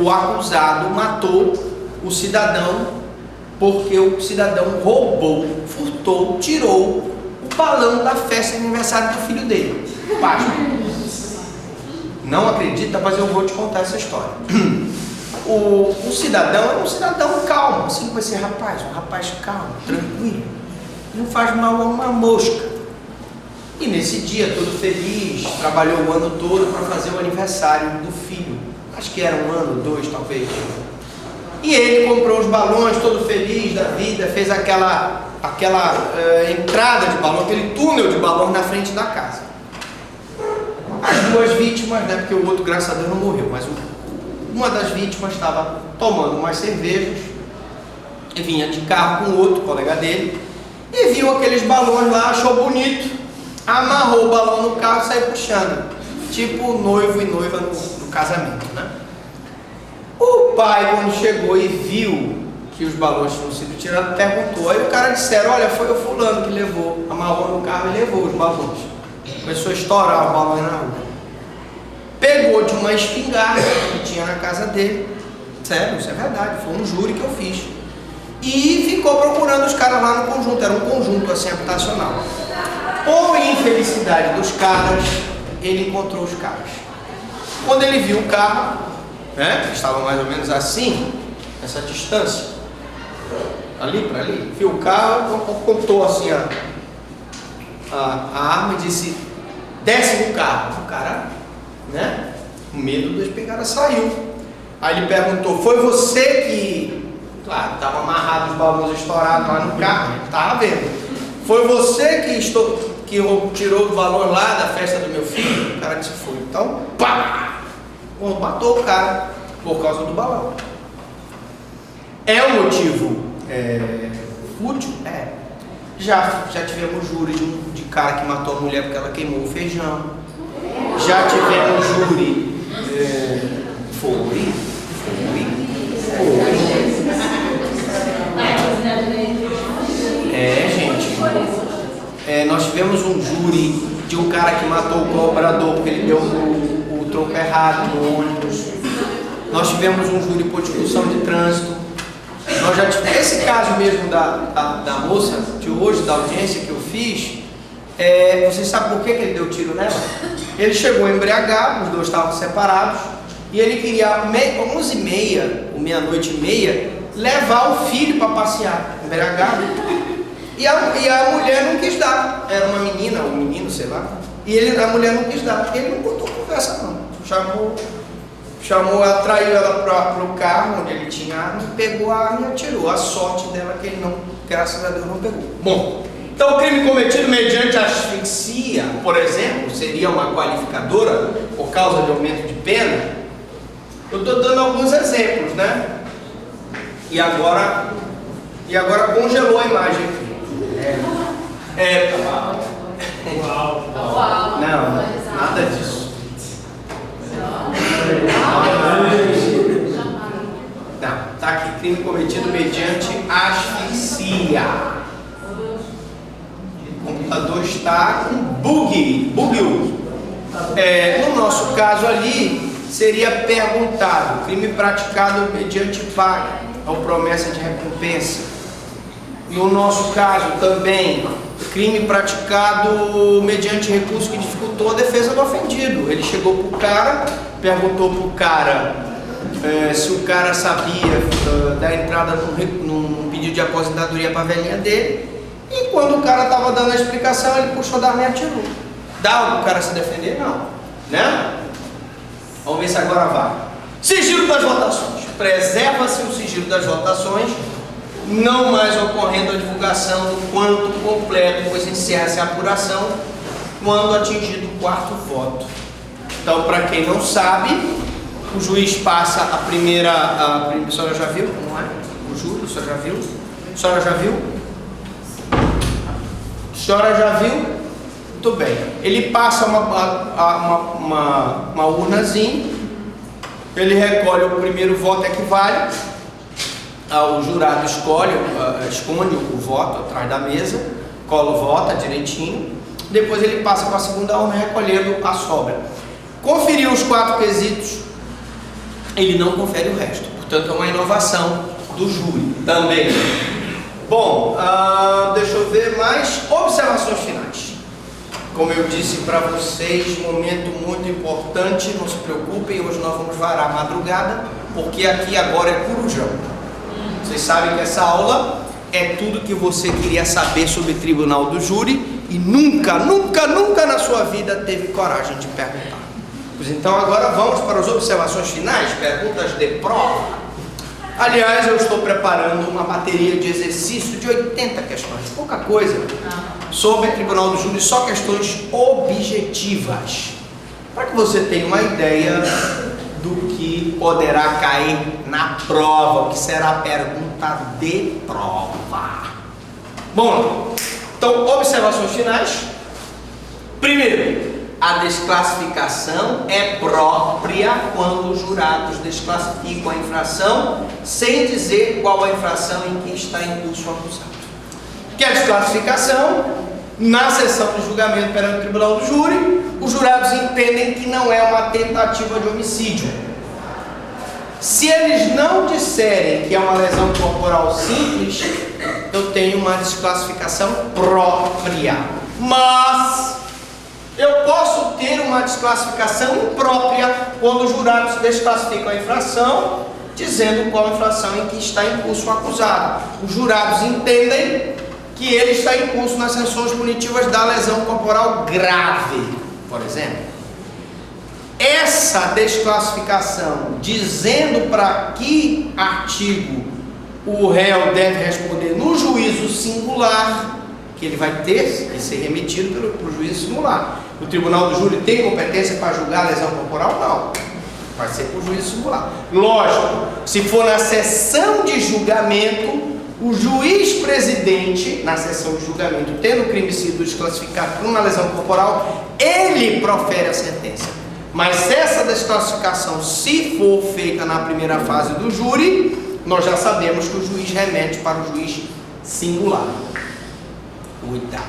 o acusado matou o cidadão porque o cidadão roubou, furtou, tirou o balão da festa de aniversário do filho dele. Pasme. Não acredita, mas eu vou te contar essa história. O cidadão era um cidadão calmo, assim como esse rapaz, um rapaz calmo, tranquilo, não faz mal a uma mosca. E nesse dia, todo feliz, trabalhou o ano todo para fazer o aniversário do filho. Acho que era 1 ano, 2 talvez. E ele comprou os balões, todo feliz da vida, fez aquela entrada de balão, aquele túnel de balão na frente da casa. As 2 vítimas, né, porque o outro, graças a Deus, não morreu, mas uma das vítimas estava tomando umas cervejas, e vinha de carro com o outro colega dele, e viu aqueles balões lá, achou bonito, amarrou o balão no carro e saiu puxando, tipo noivo e noiva no casamento, né? O pai, quando chegou e viu que os balões tinham sido tirados, perguntou. Aí o cara disseram: olha, foi o fulano que levou, amarrou no carro e levou os balões. Começou a estourar os balões na rua. Pegou de uma espingarda que tinha na casa dele. Sério, isso é verdade, foi um júri que eu fiz. E ficou procurando os caras lá no conjunto, era um conjunto assim habitacional. Por infelicidade dos caras, ele encontrou os caras. Quando ele viu o carro, né, que estava mais ou menos assim, essa distância, ali para ali, viu o carro, contou assim a arma e disse: desce do carro. O cara, né, com medo da espingarda, saiu. Aí ele perguntou: foi você que, claro, estava amarrado os balões estourados lá no carro, ele estava vendo, foi você que tirou o balão lá da festa do meu filho? O cara disse: foi. Então, pá! Matou o cara por causa do balão. É um motivo fútil? É. Já tivemos júri de cara que matou a mulher porque ela queimou o feijão. Já tivemos júri. Foi. Gente. Nós tivemos um júri de um cara que matou o cobrador porque ele deu o troco errado no ônibus. Nós tivemos um júri por discussão de trânsito. Nós já tivemos esse caso mesmo da moça de hoje, da audiência que eu fiz. Vocês sabem por que ele deu tiro nela? Ele chegou embriagado, os dois estavam separados, e ele queria 11h30, ou meia-noite e meia, levar o filho para passear, embriagado. E a mulher não quis dar. Era uma menina, ou um menino, sei lá. E a mulher não quis dar. Ele não botou conversa não. Atraiu ela para o carro onde ele tinha arma, pegou a arma e atirou. A sorte dela que ele não, graças a Deus, não pegou. Bom, então o crime cometido mediante asfixia, por exemplo, seria uma qualificadora por causa de aumento de pena. Eu estou dando alguns exemplos, né? E agora congelou a imagem aqui. Não, nada disso. Não, tá aqui, crime cometido mediante asfixia. O computador está com bug. No nosso caso ali, seria perguntado: crime praticado mediante paga ou promessa de recompensa. No nosso caso também, crime praticado mediante recurso que dificultou a defesa do ofendido. Ele chegou para o cara, perguntou para o cara se o cara sabia da entrada num pedido de aposentadoria para a velhinha dele. E quando o cara estava dando a explicação, ele puxou da arma e atirou. Dá o cara se defender? Não. Né? Vamos ver se agora vai. Sigilo das votações. Preserva-se o sigilo das votações, não mais ocorrendo a divulgação do quanto completo, pois encerra-se a apuração quando atingido o 4º voto. Então, para quem não sabe, o juiz passa a primeira... A senhora já viu? Não é? O júri, a senhora já viu? A senhora já viu? A senhora já viu? Muito bem. Ele passa uma urnazinha, ele recolhe o primeiro voto equivale. O jurado esconde o voto atrás da mesa, cola o voto direitinho, depois ele passa para a segunda urna recolhendo a sobra. Conferiu os 4 quesitos, ele não confere o resto. Portanto, é uma inovação do júri também. Bom, deixa eu ver mais observações finais. Como eu disse para vocês, momento muito importante, não se preocupem, hoje nós vamos varar a madrugada, porque aqui agora é corujão. Vocês sabem que essa aula é tudo que você queria saber sobre tribunal do júri e nunca na sua vida teve coragem de perguntar. Pois então agora vamos para as observações finais, perguntas de prova. Aliás, eu estou preparando uma bateria de exercício de 80 questões, pouca coisa, sobre tribunal do júri, só questões objetivas, para que você tenha uma ideia do que poderá cair na prova, o que será a pergunta de prova. Bom, então, observações finais. Primeiro, a desclassificação é própria quando os jurados desclassificam a infração sem dizer qual a infração em que está em curso o acusado. Que a desclassificação, na sessão de julgamento perante o tribunal do júri, os jurados entendem que não é uma tentativa de homicídio. Se eles não disserem que é uma lesão corporal simples, eu tenho uma desclassificação própria. Mas eu posso ter uma desclassificação imprópria quando os jurados desclassificam a infração, dizendo qual infração em que está em curso o acusado. Os jurados entendem que ele está em curso nas sanções punitivas da lesão corporal grave, por exemplo. Essa desclassificação, dizendo para que artigo o réu deve responder no juízo singular, que ele vai ter que ser remetido para o juízo singular. O tribunal do júri tem competência para julgar a lesão corporal? Não. Vai ser para o juízo singular. Lógico, se for na sessão de julgamento, o juiz presidente, na sessão de julgamento, tendo o crime sido desclassificado por uma lesão corporal, ele profere a sentença. Mas se essa desclassificação, se for feita na primeira fase do júri, nós já sabemos que o juiz remete para o juiz singular. Cuidado,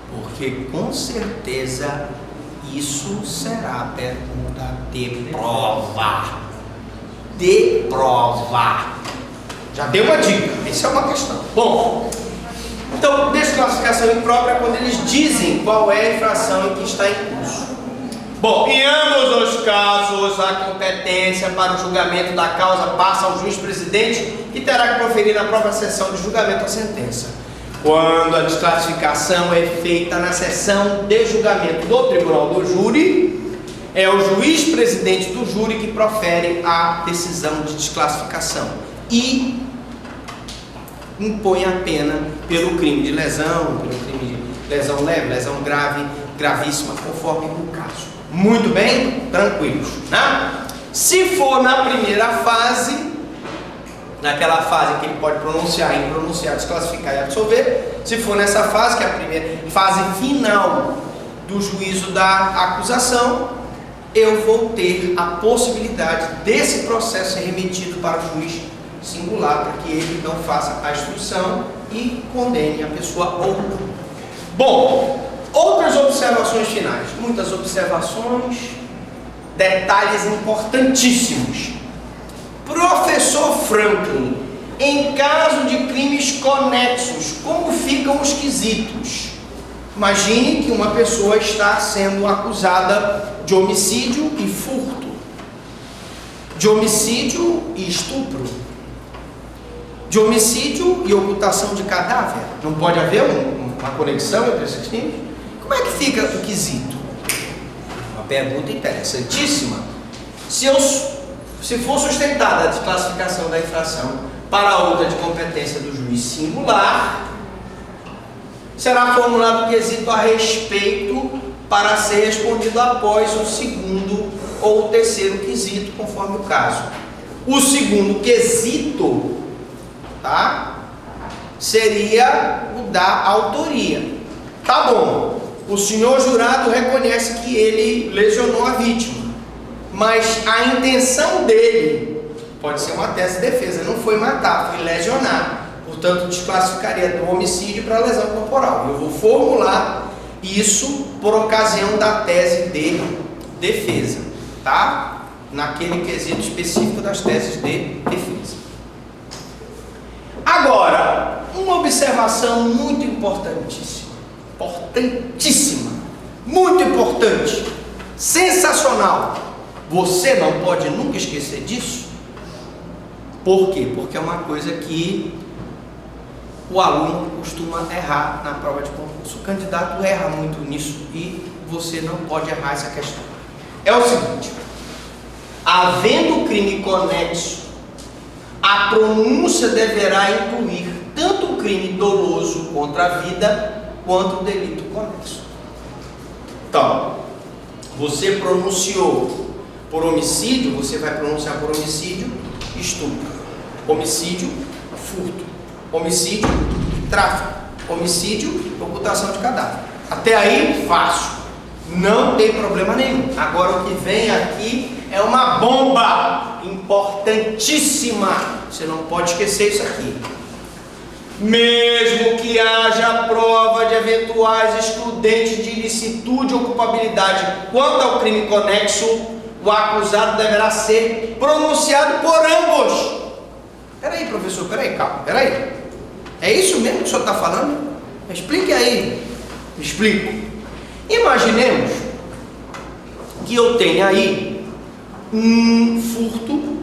porque com certeza isso será pergunta de prova. De prova. Já dei uma dica, essa é uma questão. Bom, então, desclassificação imprópria é quando eles dizem qual é a infração em que está em curso. Bom, em ambos os casos, a competência para o julgamento da causa passa ao juiz presidente, que terá que proferir na própria sessão de julgamento a sentença. Quando a desclassificação é feita na sessão de julgamento do tribunal do júri, é o juiz presidente do júri que profere a decisão de desclassificação e impõe a pena pelo crime de lesão, pelo crime de lesão leve, lesão grave, gravíssima, conforme o caso. Muito bem? Tranquilos, né? Se for na primeira fase, naquela fase em que ele pode pronunciar, impronunciar, desclassificar e absolver, se for nessa fase, que é a primeira fase final do juízo da acusação, eu vou ter a possibilidade desse processo ser remetido para o juiz singular, para que ele não faça a instrução e condene a pessoa ou não. Bom, outras observações finais, muitas observações, detalhes importantíssimos. Professor Franklin, em caso de crimes conexos, como ficam os quesitos? Imagine que uma pessoa está sendo acusada de homicídio e furto, de homicídio e estupro, de homicídio e ocultação de cadáver. Não pode haver uma conexão entre esses crimes? Como é que fica o quesito? Uma pergunta interessantíssima. Se for sustentada a desclassificação da infração para a outra de competência do juiz singular, será formulado o quesito a respeito para ser respondido após o segundo ou o terceiro quesito, conforme o caso. O segundo quesito, tá, seria o da autoria. Tá bom, o senhor jurado reconhece que ele lesionou a vítima, mas a intenção dele pode ser uma tese de defesa, não foi matar, foi lesionar. Portanto, desclassificaria do homicídio para lesão corporal. Eu vou formular isso por ocasião da tese de defesa, tá? naquele quesito específico das teses de defesa. Agora, uma observação muito importantíssima, muito importante, sensacional. Você não pode nunca esquecer disso. Por quê? Porque é uma coisa que o aluno costuma errar na prova de concurso. O candidato erra muito nisso e você não pode errar essa questão. É o seguinte: havendo crime conexo, a pronúncia deverá incluir tanto o crime doloso contra a vida quanto o delito conexo. Então, você pronunciou por homicídio, você vai pronunciar por homicídio, estupro, homicídio, furto, homicídio, tráfico, homicídio, ocultação de cadáver. Até aí, fácil, não tem problema nenhum. Agora o que vem aqui é uma bomba importantíssima. Você não pode esquecer isso aqui. Mesmo que haja prova de eventuais excludentes de ilicitude ou culpabilidade quanto ao crime conexo, o acusado deverá ser pronunciado por ambos. Peraí, professor, calma, é isso mesmo que o senhor está falando? Explique aí. Explico. Imaginemos que eu tenha aí um furto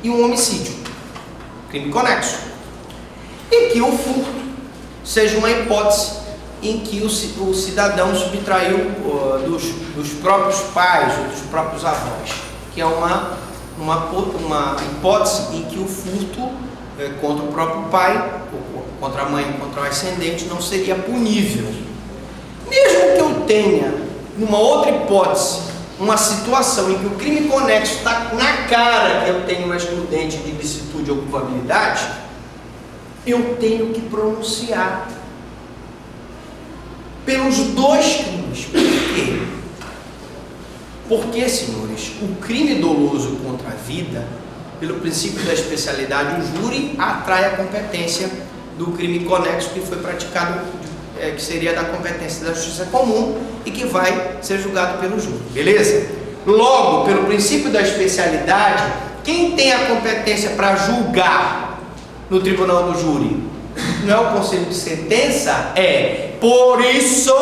e um homicídio, crime conexo, e que o furto seja uma hipótese em que o cidadão subtraiu dos próprios pais ou dos próprios avós, que é uma hipótese em que o furto contra o próprio pai, ou contra a mãe, contra o ascendente, não seria punível. Mesmo que eu tenha, numa outra hipótese, uma situação em que o crime conexo está na cara que eu tenho uma excludente de ilicitude ou culpabilidade, eu tenho que pronunciar pelos dois crimes. Por quê? Porque, senhores, o crime doloso contra a vida, pelo princípio da especialidade, o júri atrai a competência do crime conexo que foi praticado, que seria da competência da justiça comum e que vai ser julgado pelo júri, beleza? Logo, pelo princípio da especialidade, quem tem a competência para julgar no tribunal do júri não é o conselho de sentença? Por isso,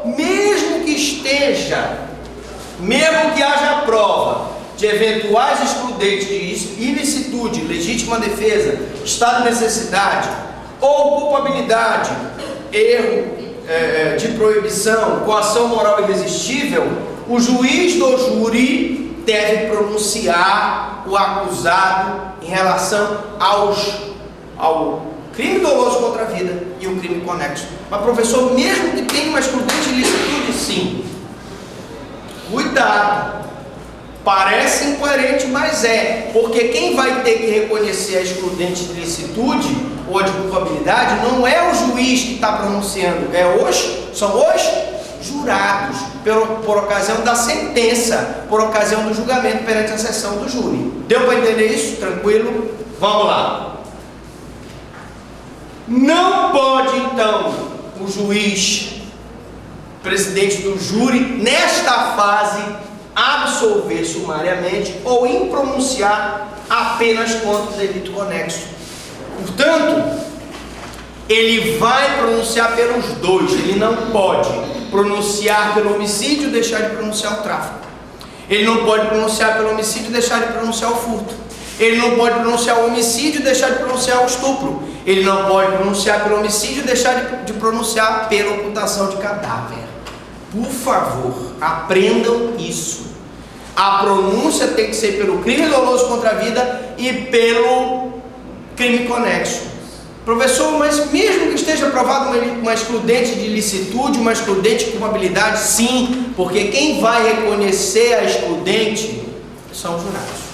mesmo que haja prova de eventuais excludentes de ilicitude, legítima defesa, estado de necessidade ou culpabilidade, erro de proibição, coação moral irresistível, o juiz do júri deve pronunciar o acusado em relação ao crime doloso contra a vida e o crime conexo. Mas, professor, mesmo que tenha uma excludente de ilicitude, sim. Cuidado. Parece incoerente, mas porque quem vai ter que reconhecer a excludente de ilicitude ou de culpabilidade não é o juiz que está pronunciando, são os jurados, por ocasião da sentença, por ocasião do julgamento perante a sessão do júri. Deu para entender isso? Tranquilo? Vamos lá. Não pode, então, o juiz, presidente do júri, nesta fase, absolver sumariamente ou impronunciar apenas contra o delito conexo. Portanto, ele vai pronunciar pelos dois. Ele não pode pronunciar pelo homicídio e deixar de pronunciar o tráfico. Ele não pode pronunciar pelo homicídio e deixar de pronunciar o furto. Ele não pode pronunciar o homicídio e deixar de pronunciar o estupro. Ele não pode pronunciar pelo homicídio e deixar de pronunciar pela ocultação de cadáver. Por favor, aprendam isso. A pronúncia tem que ser pelo crime doloso contra a vida e pelo crime conexo. Professor, mas mesmo que esteja aprovado uma excludente de ilicitude, uma excludente de culpabilidade, sim, porque quem vai reconhecer a excludente são os jurados.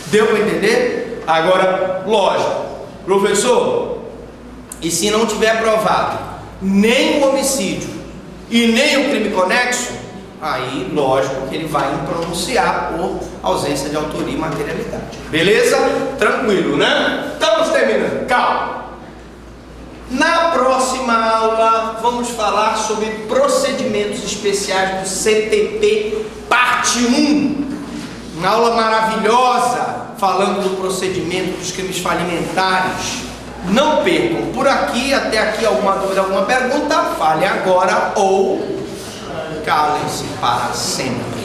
Deu para entender? Agora, lógico, professor, e se não tiver aprovado nem o homicídio e nem o crime conexo, aí, lógico que ele vai pronunciar por ausência de autoria e materialidade. Beleza? Tranquilo, né? Estamos terminando. Calma. Na próxima aula, vamos falar sobre procedimentos especiais do CTP, parte 1. Uma aula maravilhosa falando do procedimento dos crimes falimentares. Não percam. Por aqui, até aqui, alguma dúvida, alguma pergunta? Fale agora ou calem-se para sempre.